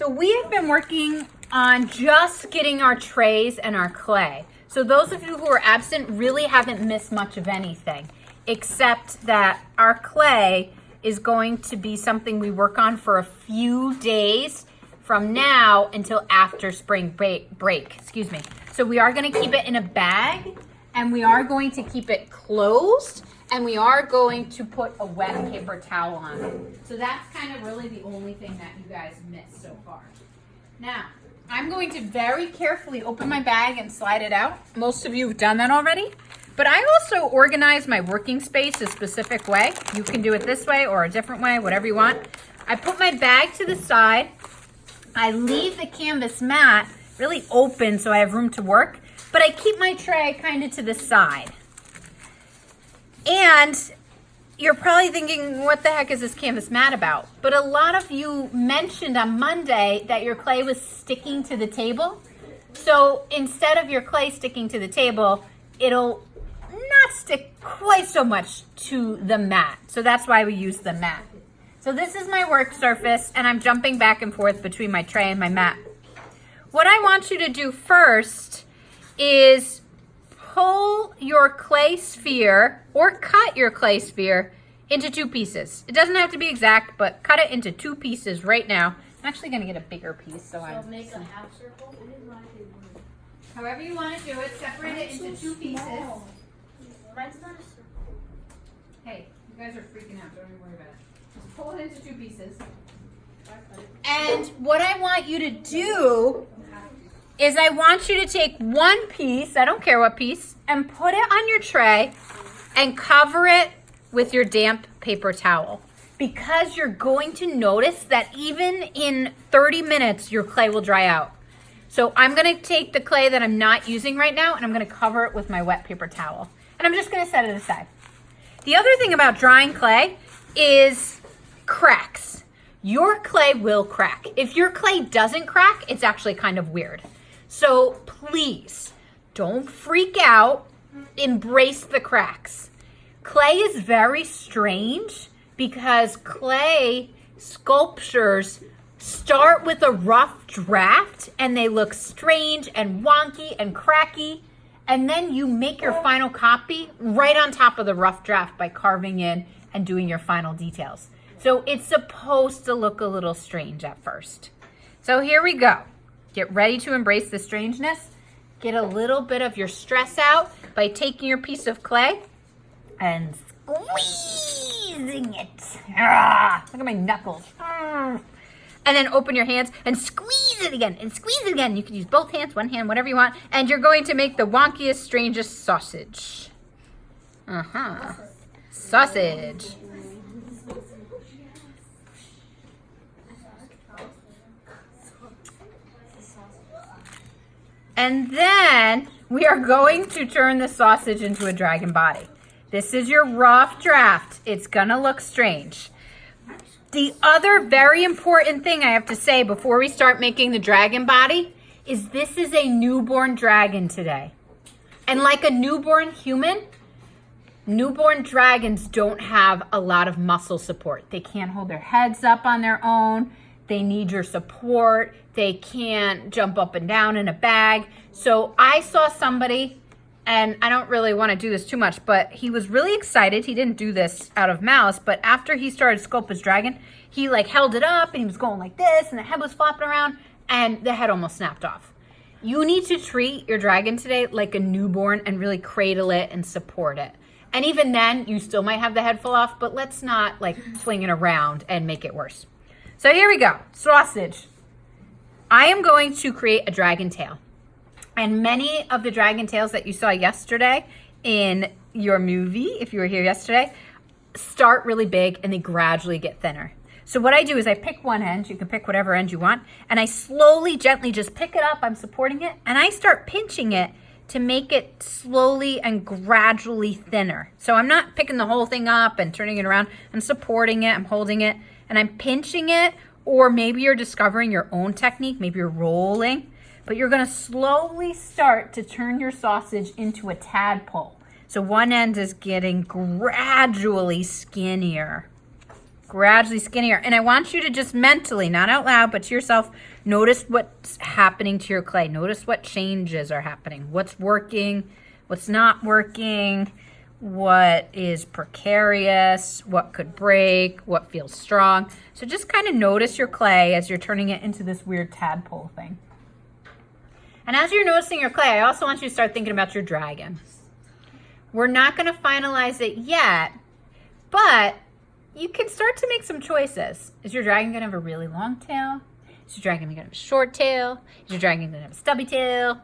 So we have been working on just getting our trays and our clay. So those of you who are absent really haven't missed much of anything, except that our clay is going to be something we work on for a few days from now until after spring break. Excuse me. So we are going to keep it in a bag, and we are going to keep it closed, and we are going to put a wet paper towel on it. So that's kind of really the only thing that you guys missed so far. Now, I'm going to very carefully open my bag and slide it out. Most of you have done that already, but I also organize my working space a specific way. You can do it this way or a different way, whatever you want. I put my bag to the side. I leave the canvas mat really open so I have room to work, but I keep my tray kind of to the side. And you're probably thinking, what the heck is this canvas mat about? But a lot of you mentioned on Monday that your clay was sticking to the table. So instead of your clay sticking to the table, it'll not stick quite so much to the mat. So that's why we use the mat. So this is my work surface, and I'm jumping back and forth between my tray and my mat. What I want you to do first is pull your clay sphere or cut your clay sphere into 2 pieces. It doesn't have to be exact, but cut it into 2 pieces right now. I'm actually going to get a bigger piece. So I'm make a half circle? however you want to do it, separate it into 2 pieces. Mine's not a circle. Hey, you guys are freaking out. Don't even worry about it. Just pull it into 2 pieces. And what I want you to do is I want you to take 1 piece, I don't care what piece, and put it on your tray and cover it with your damp paper towel. Because you're going to notice that even in 30 minutes, your clay will dry out. So I'm gonna take the clay that I'm not using right now and I'm gonna cover it with my wet paper towel. And I'm just gonna set it aside. The other thing about drying clay is cracks. Your clay will crack. If your clay doesn't crack, it's actually kind of weird. So please, don't freak out, embrace the cracks. Clay is very strange because clay sculptures start with a rough draft and they look strange and wonky and cracky, and then you make your final copy right on top of the rough draft by carving in and doing your final details. So it's supposed to look a little strange at first. So here we go. Get ready to embrace the strangeness. Get a little bit of your stress out by taking your piece of clay and squeezing it. Look at my knuckles. And then open your hands and squeeze it again and squeeze it again. You can use both hands, one hand, whatever you want. And you're going to make the wonkiest, strangest sausage. Sausage. And then we are going to turn the sausage into a dragon body. This is your rough draft. It's gonna look strange. The other very important thing I have to say before we start making the dragon body is this is a newborn dragon today. And like a newborn human, newborn dragons don't have a lot of muscle support. They can't hold their heads up on their own. They need your support. They can't jump up and down in a bag. So I saw somebody, and I don't really want to do this too much, but he was really excited. He didn't do this out of malice, but after he started sculpt his dragon, he like held it up and he was going like this and the head was flopping around and the head almost snapped off. You need to treat your dragon today like a newborn and really cradle it and support it. And even then, you still might have the head fall off, but let's not like fling it around and make it worse. So here we go, sausage. I am going to create a dragon tail. And many of the dragon tails that you saw yesterday in your movie, if you were here yesterday, start really big and they gradually get thinner. So what I do is I pick one end, you can pick whatever end you want, and I slowly, gently just pick it up, I'm supporting it, and I start pinching it to make it slowly and gradually thinner. So I'm not picking the whole thing up and turning it around, I'm supporting it, I'm holding it, and I'm pinching it, or maybe you're discovering your own technique, maybe you're rolling, but you're gonna slowly start to turn your sausage into a tadpole. So one end is getting gradually skinnier. gradually skinnier. And I want you to just mentally, not out loud, but to yourself, notice what's happening to your clay. Notice what changes are happening. What's working, what's not working, what is precarious, what could break, what feels strong. So just kind of notice your clay as you're turning it into this weird tadpole thing. And as you're noticing your clay, I also want you to start thinking about your dragon. We're not going to finalize it yet, but you can start to make some choices. Is your dragon going to have a really long tail? Is your dragon going to have a short tail? Is your dragon going to have a stubby tail?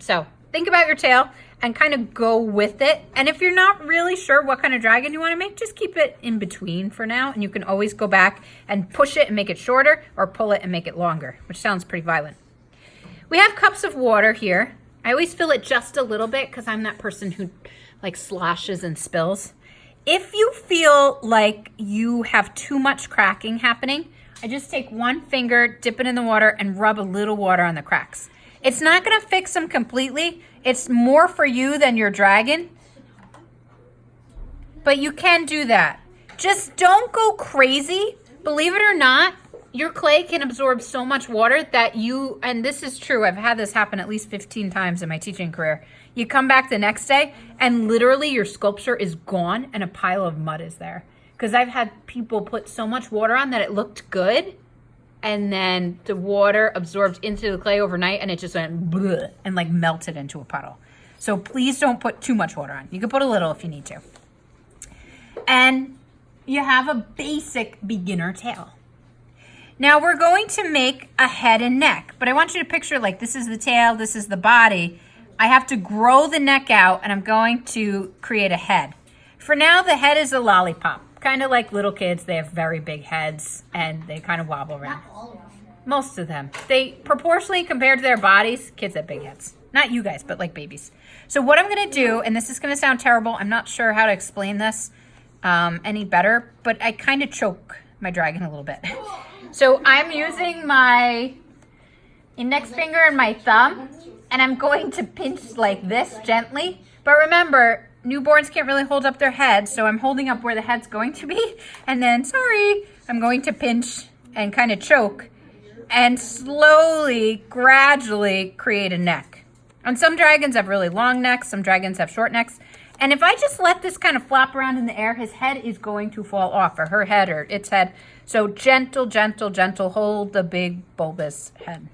So think about your tail and kind of go with it. And if you're not really sure what kind of dragon you want to make, just keep it in between for now. And you can always go back and push it and make it shorter, or pull it and make it longer, which sounds pretty violent. We have cups of water here. I always fill it just a little bit because I'm that person who like sloshes and spills. If you feel like you have too much cracking happening, I just take one finger, dip it in the water, and rub a little water on the cracks. It's not going to fix them completely. It's more for you than your dragon. But you can do that. Just don't go crazy. Believe it or not, your clay can absorb so much water that you, and this is true, I've had this happen at least 15 times in my teaching career. You come back the next day and literally your sculpture is gone and a pile of mud is there. Because I've had people put so much water on that it looked good, and then the water absorbed into the clay overnight and it just went bleh and like melted into a puddle. So please don't put too much water on. You can put a little if you need to. And you have a basic beginner tail. Now we're going to make a head and neck, but I want you to picture like this is the tail, this is the body. I have to grow the neck out and I'm going to create a head. For now, the head is a lollipop. Kind of like little kids, they have very big heads and they kind of wobble around. Not all of them. Most of them. They proportionally compared to their bodies, kids have big heads. Not you guys, but like babies. So what I'm going to do, and this is going to sound terrible, I'm not sure how to explain this any better, but I kind of choke my dragon a little bit. So I'm using my index finger and my thumb, and I'm going to pinch like this gently. But remember, newborns can't really hold up their head, so I'm holding up where the head's going to be. And then, sorry, I'm going to pinch and kind of choke and slowly, gradually create a neck. And some dragons have really long necks, some dragons have short necks. And if I just let this kind of flop around in the air, his head is going to fall off, or her head, or its head. So gentle, gentle, gentle, hold the big bulbous head.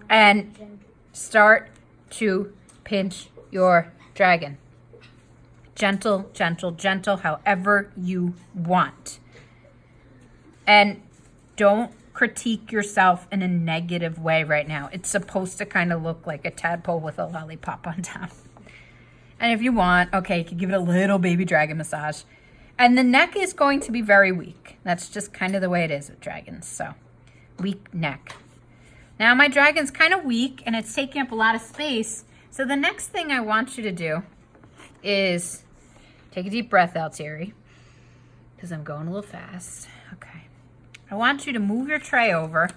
And start to pinch your dragon. Gentle, gentle, gentle, however you want. And don't critique yourself in a negative way right now. It's supposed to kind of look like a tadpole with a lollipop on top. And if you want, okay, you can give it a little baby dragon massage. And the neck is going to be very weak. That's just kind of the way it is with dragons. So, weak neck. Now my dragon's kind of weak and it's taking up a lot of space. So the next thing I want you to do is take a deep breath out, Terry, because I'm going a little fast. Okay. I want you to move your tray over.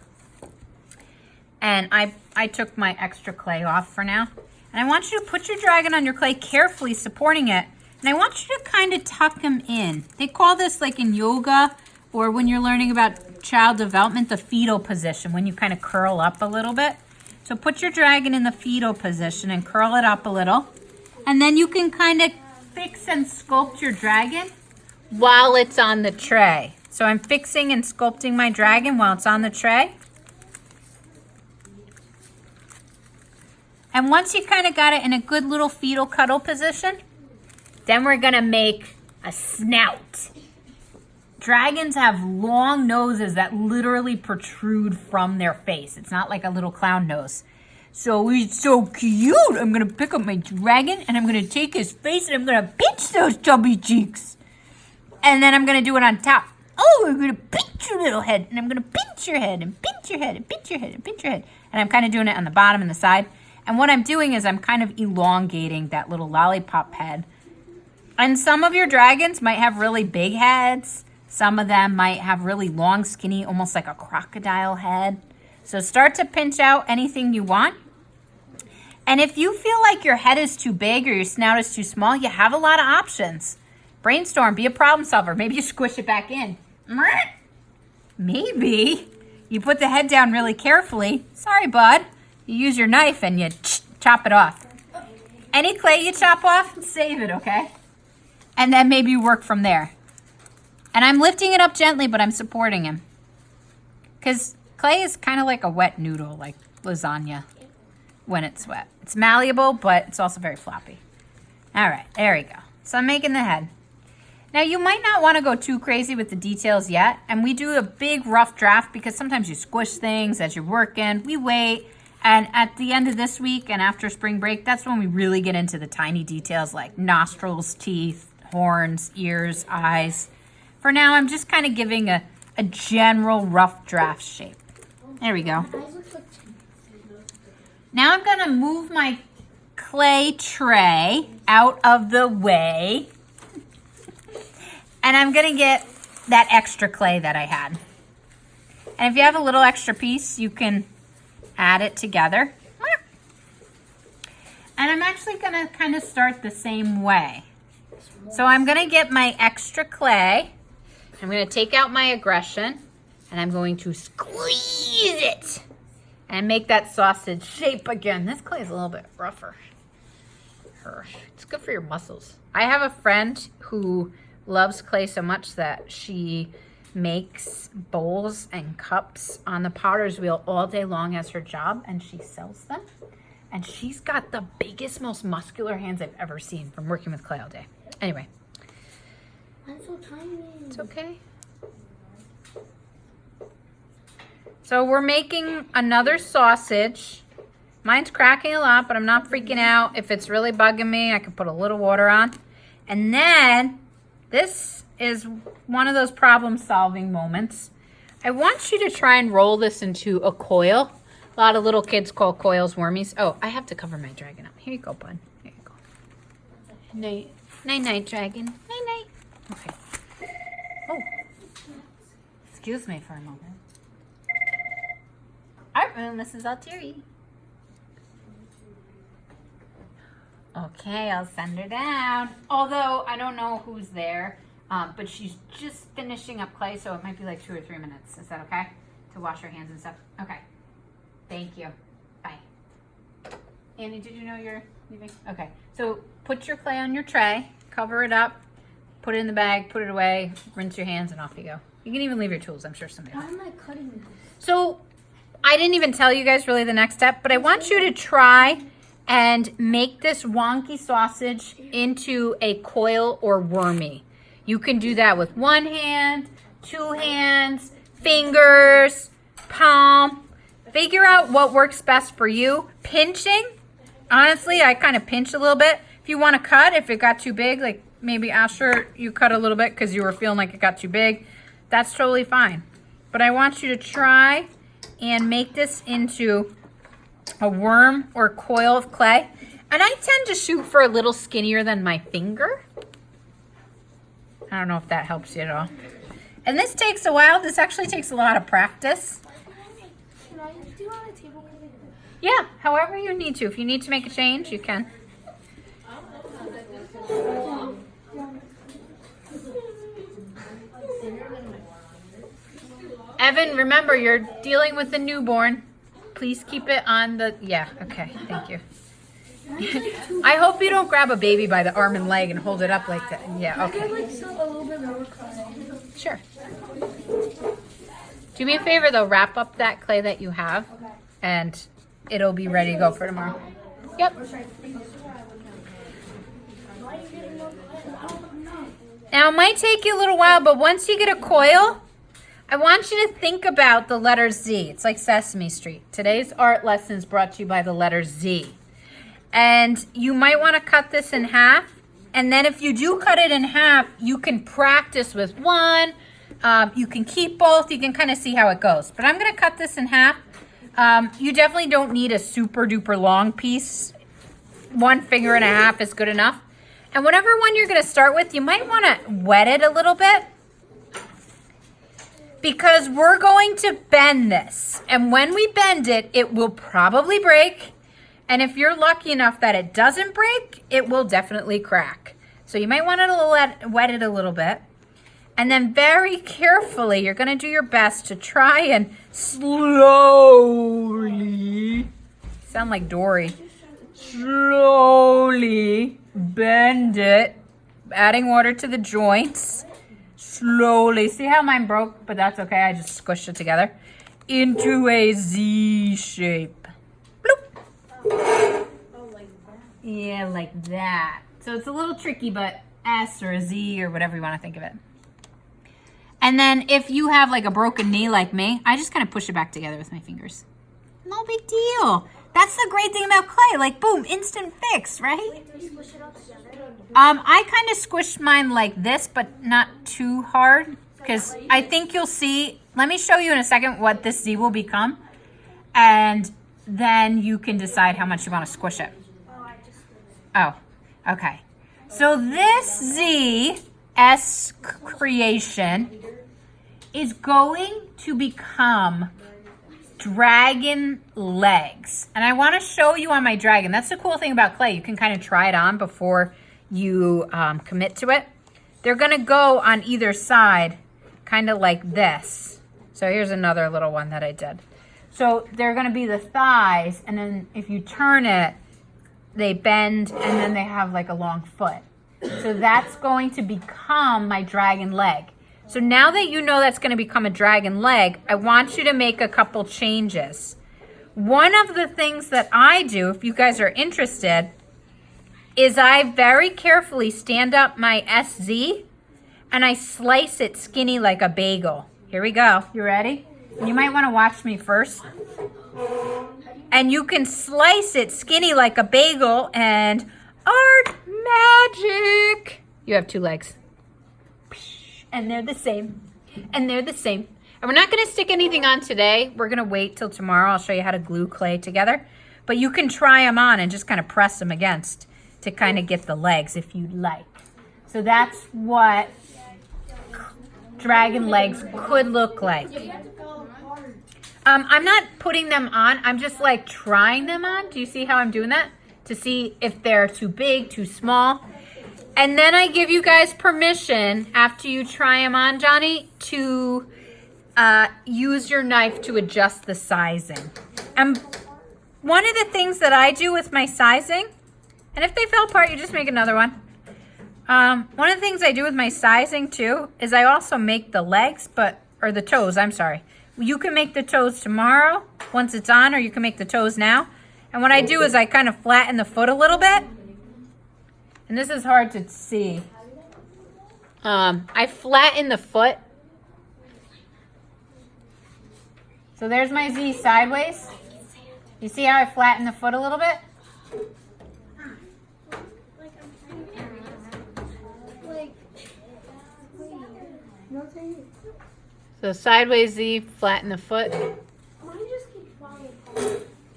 And I took my extra clay off for now. And I want you to put your dragon on your clay carefully, supporting it. And I want you to kind of tuck him in. They call this, like in yoga or when you're learning about child development, the fetal position, when you kind of curl up a little bit. So put your dragon in the fetal position and curl it up a little. And then you can kind of fix and sculpt your dragon while it's on the tray. So I'm fixing and sculpting my dragon while it's on the tray. And once you kind of got it in a good little fetal cuddle position, then we're going to make a snout. Dragons have long noses that literally protrude from their face. It's not like a little clown nose. So it's so cute. I'm going to pick up my dragon and I'm going to take his face and I'm going to pinch those chubby cheeks. And then I'm going to do it on top. Oh, I'm going to pinch your little head and I'm going to pinch your head and pinch your head and pinch your head and pinch your head. And I'm kind of doing it on the bottom and the side. And what I'm doing is I'm kind of elongating that little lollipop head. And some of your dragons might have really big heads. Some of them might have really long, skinny, almost like a crocodile head. So start to pinch out anything you want. And if you feel like your head is too big or your snout is too small, you have a lot of options. Brainstorm, be a problem solver. Maybe you squish it back in. Maybe. You put the head down really carefully. Sorry, bud. You use your knife and you chop it off. Any clay you chop off, save it, okay? And then maybe you work from there. And I'm lifting it up gently, but I'm supporting him. Because clay is kind of like a wet noodle, like lasagna when it's wet. It's malleable, but it's also very floppy. All right, there we go. So I'm making the head. Now, you might not want to go too crazy with the details yet, and we do a big rough draft because sometimes you squish things as you're working. We wait, and at the end of this week and after spring break, that's when we really get into the tiny details like nostrils, teeth, horns, ears, eyes. For now, I'm just kind of giving a general rough draft shape. There we go. Now I'm going to move my clay tray out of the way. And I'm going to get that extra clay that I had. And if you have a little extra piece, you can add it together. And I'm actually going to kind of start the same way. So I'm going to get my extra clay. I'm going to take out my aggression. And I'm going to squeeze it. And make that sausage shape again. This clay is a little bit rougher. It's good for your muscles. I have a friend who loves clay so much that she makes bowls and cups on the potter's wheel all day long as her job, and she sells them. And she's got the biggest, most muscular hands I've ever seen from working with clay all day. Anyway. I'm so tiny. It's okay. So we're making another sausage. Mine's cracking a lot, but I'm not freaking out. If it's really bugging me, I can put a little water on. And then this is one of those problem-solving moments. I want you to try and roll this into a coil. A lot of little kids call coils wormies. Oh, I have to cover my dragon up. Here you go, bud. Here you go. Night. Night-night, dragon. Night-night. Okay. Oh. Excuse me for a moment. Art room, Mrs. Altieri. Okay, I'll send her down. Although, I don't know who's there. But she's just finishing up clay, so it might be like 2 or 3 minutes. Is that okay? To wash her hands and stuff? Okay. Thank you. Bye. Annie, did you know you're leaving? Okay. So put your clay on your tray, cover it up, put it in the bag, put it away, rinse your hands, and off you go. You can even leave your tools. I'm sure somebody Why will. am I cutting this? So I didn't even tell you guys really the next step, but I want you to try and make this wonky sausage into a coil or wormy. You can do that with 1 hand, 2 hands, fingers, palm. Figure out what works best for you. Pinching, honestly, I kind of pinch a little bit. If you want to cut, if it got too big, like maybe Asher, you cut a little bit because you were feeling like it got too big, that's totally fine. But I want you to try and make this into a worm or coil of clay. And I tend to shoot for a little skinnier than my finger. I don't know if that helps you at all. And this takes a while. This actually takes a lot of practice. Can I do on a table? Yeah, however you need to. If you need to make a change, you can. Evan, remember, you're dealing with the newborn. Please keep it on the... Yeah, okay, thank you. I hope you don't grab a baby by the arm and leg and hold it up like that. Yeah, okay. I like a little bit more clay. Sure. Do me a favor, though. Wrap up that clay that you have, and it'll be ready to go for tomorrow. Yep. Now, it might take you a little while, but once you get a coil, I want you to think about the letter Z. It's like Sesame Street. Today's art lesson is brought to you by the letter Z. And you might want to cut this in half. And then if you do cut it in half, you can practice with one. You can keep both. You can kind of see how it goes. But I'm going to cut this in half. You definitely don't need a super duper long piece. 1 finger and a half is good enough. And whatever one you're going to start with, you might want to wet it a little bit. Because we're going to bend this. And when we bend it, it will probably break. And if you're lucky enough that it doesn't break, it will definitely crack. So you might want to wet it a little bit. And then very carefully, you're going to do your best to try and slowly, sound like Dory, slowly bend it, adding water to the joints. Slowly, see how mine broke, but that's okay. I just squished it together into a Z shape. Bloop. Yeah, like that. So it's a little tricky, but S or a Z or whatever you want to think of it. And then if you have like a broken knee like me, I just kind of push it back together with my fingers. No big deal. That's the great thing about clay. Like, boom, instant fix, right? I kind of squished mine like this, but not too hard, because I think you'll see. Let me show you in a second what this Z will become, and then you can decide how much you want to squish it. Oh, okay. So this Z S creation is going to become dragon legs. And I want to show you on my dragon. That's the cool thing about clay. You can kind of try it on before you commit to it. They're going to go on either side, kind of like this. So here's another little one that I did. So they're going to be the thighs, and then if you turn it, they bend, and then they have like a long foot. So that's going to become my dragon leg. So now that you know that's going to become a dragon leg, I want you to make a couple changes. One of the things that I do, if you guys are interested, is I very carefully stand up my SZ and I slice it skinny like a bagel. Here we go. You ready? You might want to watch me first. And you can slice it skinny like a bagel, and art magic. You have two legs. And they're the same. And they're the same. And we're not going to stick anything on today. We're going to wait till tomorrow. I'll show you how to glue clay together. But you can try them on and just kind of press them against to kind of get the legs if you'd like. So that's what dragon legs could look like. I'm not putting them on. I'm just like trying them on. Do you see how I'm doing that? To see if they're too big, too small. And then I give you guys permission, after you try them on, Johnny, to use your knife to adjust the sizing. And one of the things that I do with my sizing, and if they fell apart, you just make another one. One of the things I do with my sizing too is I also make the legs, or the toes, I'm sorry. You can make the toes tomorrow once it's on, or you can make the toes now. And what I do is I kind of flatten the foot a little bit. And this is hard to see. I flatten the foot. So there's my Z sideways. You see how I flatten the foot a little bit? So sideways Z, flatten the foot.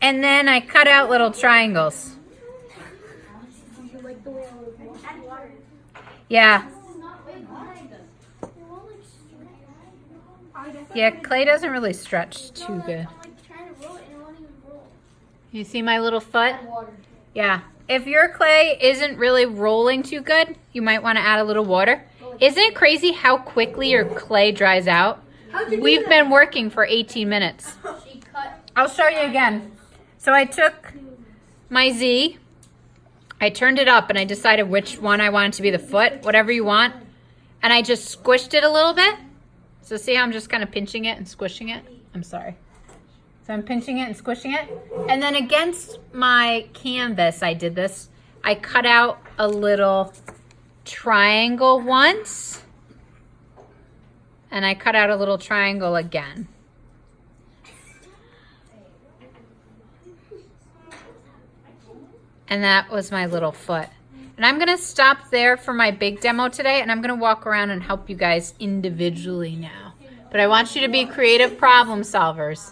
And then I cut out little triangles. Yeah. Yeah, clay doesn't really stretch too good. You see my little foot? Yeah. If your clay isn't really rolling too good, you might want to add a little water. Isn't it crazy how quickly your clay dries out? We've been working for 18 minutes. I'll show you again. So I took my Z, I turned it up, and I decided which one I wanted to be the foot, whatever you want. And I just squished it a little bit. So see how I'm just kind of pinching it and squishing it? I'm sorry. So I'm pinching it and squishing it. And then against my canvas, I did this. I cut out a little triangle once. And I cut out a little triangle again. And that was my little foot. And I'm going to stop there for my big demo today, and I'm going to walk around and help you guys individually now. But I want you to be creative problem solvers.